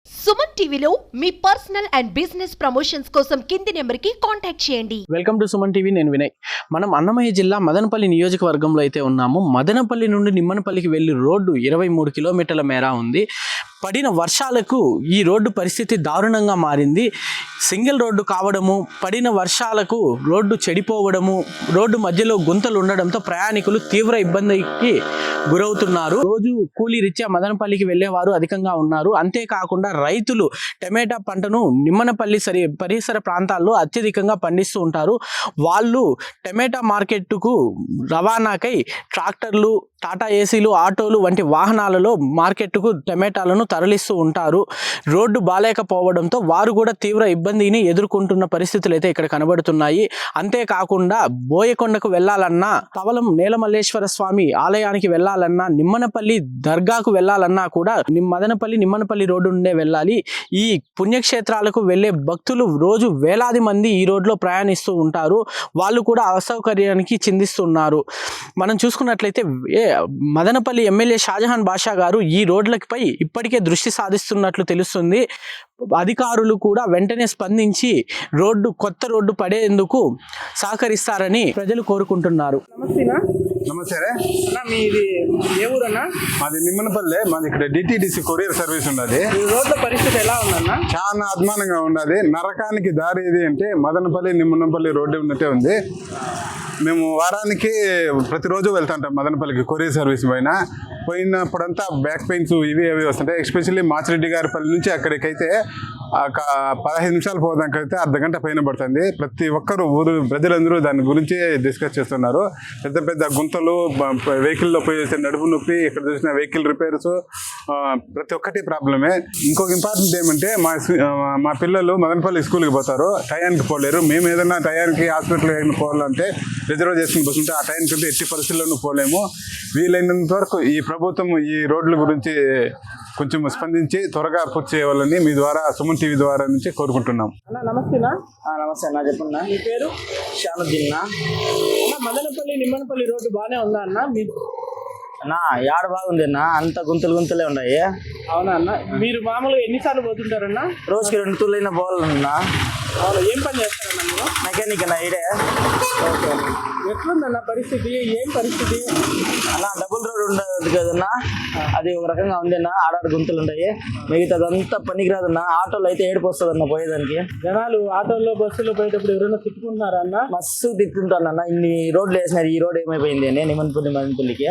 సుమన్ టీవీలో మీ personal and business promotions కోసం కింది నెంబర్కి కాంటాక్ట్ చేయండి. Welcome to Suman TV. నేను వినయ్. మనం అన్నమయ్య జిల్లా మదనపల్లి నియోజకవర్గంలో అయితే ఉన్నాము. మదనపల్లి నుండి నిమ్మనపల్లికి వెళ్ళి రోడ్డు 23 కిలోమీటర్ల మేర ఉంది. పడిన వర్షాలకు ఈ రోడ్డు పరిస్థితి దారుణంగా మారింది. సింగిల్ రోడ్డు కావడము, పడిన వర్షాలకు రోడ్డు చెడిపోవడము, రోడ్డు మధ్యలో గుంతలు ఉండడంతో ప్రయాణికులు తీవ్ర ఇబ్బందికి గురవుతున్నారు. రోజు కూలీ రీత్యా మదనపల్లికి వెళ్ళేవారు అధికంగా ఉన్నారు. అంతేకాకుండా రైతులు టమాటా పంటను నిమ్మనపల్లి పరిసర ప్రాంతాల్లో అత్యధికంగా పండిస్తూ ఉంటారు. వాళ్ళు టమాటా మార్కెట్కు రవాణాకై ట్రాక్టర్లు, టాటా ఏసీలు, ఆటోలు వంటి వాహనాలలో మార్కెట్కు టమాటాలను తరలిస్తూ ఉంటారు. రోడ్డు బాలేకపోవడంతో వారు కూడా తీవ్ర ఇబ్బందిని ఎదుర్కొంటున్న పరిస్థితులు అయితే ఇక్కడ కనబడుతున్నాయి. అంతేకాకుండా బోయకొండకు వెళ్ళాలన్నా, తవలం నేలమల్లేశ్వర స్వామి ఆలయానికి వెళ్ళాలన్నా, నిమ్మనపల్లి దర్గాకు వెళ్ళాలన్నా కూడా మదనపల్లి నిమ్మనపల్లి రోడ్డు నుండే వెళ్ళాలి. ఈ పుణ్యక్షేత్రాలకు వెళ్ళే భక్తులు రోజు వేలాది మంది ఈ రోడ్లో ప్రయాణిస్తూ ఉంటారు. వాళ్ళు కూడా అసౌకర్యానికి చిందిస్తున్నారు. మనం చూసుకున్నట్లయితే మదనపల్లి ఎమ్మెల్యే షాజహాన్ బాషా గారు ఈ రోడ్లపై ఇప్పటికే దృష్టి సాధిస్తున్నట్లు తెలుస్తుంది. అధికారులు కూడా వెంటనే స్పందించి కొత్త రోడ్డు పడేందుకు సహకరిస్తారని ప్రజలు కోరుకుంటున్నారు. నమస్తే అన్న, మీది ఏ ఊరన్నా? మాది నిమ్మనపల్లె. మాది ఇక్కడ డిటిడిసి కొరియర్ సర్వీస్ ఉన్నది. ఈ రోడ్ల పరిస్థితి ఎలా ఉందన్న? చాలా అద్మానంగా ఉన్నది. నరకానికి దారి ఏది అంటే మదనపల్లి నిమ్మనపల్లి రోడ్డు ఉన్నట్టే ఉంది. మేము వారానికి ప్రతిరోజు వెళ్తుంటాం మదనపల్లికి కొరియర్ సర్వీస్ పోయినప్పుడంతా బ్యాక్ పెయిన్స్ ఇవి అవి వస్తుంటాయి. ఎస్పెషల్లీ మాచిరెడ్డి గారిపల్లి నుంచి అక్కడికైతే 15 నిమిషాలు పోవడానికైతే అర్ధగంట పైన పడుతుంది. ప్రతి ఒక్కరు ప్రజలందరూ దాని గురించి డిస్కస్ చేస్తున్నారు. పెద్ద పెద్ద గుంతలు, వెహికల్లో పోయేస్తే నడుపు నొప్పి, ఇక్కడ చూసిన వెహికల్ రిపేర్స్, ప్రతి ఒక్కటి ప్రాబ్లమే. ఇంకొక ఇంపార్టెంట్ ఏమంటే మా పిల్లలు మదనపల్లి స్కూల్కి పోతారు, టయానికి పోలేరు. మేము ఏదైనా టయానికి హాస్పిటల్ ఏమైనా పోవాలంటే రిజర్వ్ చేసుకుని పోతుంటే ఆ టైం కంటే ఎట్టి పరిస్థితుల్లోనూ పోలేము. వీలైనంత వరకు ఈ ప్రభుత్వం ఈ రోడ్ల గురించి కొంచెం స్పందించి త్వరగా పూర్తి చేయాలని మీ ద్వారా సుమన్ టీవీ ద్వారా నుంచి కోరుకుంటున్నాం. నమస్తేనా? నమస్తే అన్న, చెప్పండి. మీ పేరు? షానుద్దీన్. మదనపల్లి నిమ్మనపల్లి రోడ్డు బాగానే ఉందా అన్న? అన్న యాడ బాగుంది అన్న, అంత గుంతలే ఉన్నాయి. అవునా అన్న? మీరు మామూలుగా ఎన్నిసార్లు పోతుంటారన్నా? రోజుకి 2 తూర్లైనా పోవాలన్నా. అవును. ఏం పని చేస్తారన్నా మీరు? మెకానిక్ అన్న ఇడే. ఓకే. ఎట్లుందన్న పరిస్థితి? ఏం పరిస్థితి అన్న? డబుల్ రోడ్ ఉండదు కదన్నా, అది ఒక రకంగా ఉంది అన్న. ఆడాడు గుంతలు ఉంటాయి, మిగతాదంతా పనికిరాదన్న. ఆటోలో అయితే ఏడుపు వస్తుంది అన్న పోయేదానికి. జనాలు ఆటోల్లో, బస్సులో పోయేటప్పుడు ఎవరైనా తిట్టుకుంటున్నారా అన్న? మస్తు తిట్టుంటాను అన్న. ఇన్ని రోడ్లు వేసినారు, ఈ రోడ్ ఏమైపోయింది అని మదనపల్లికి.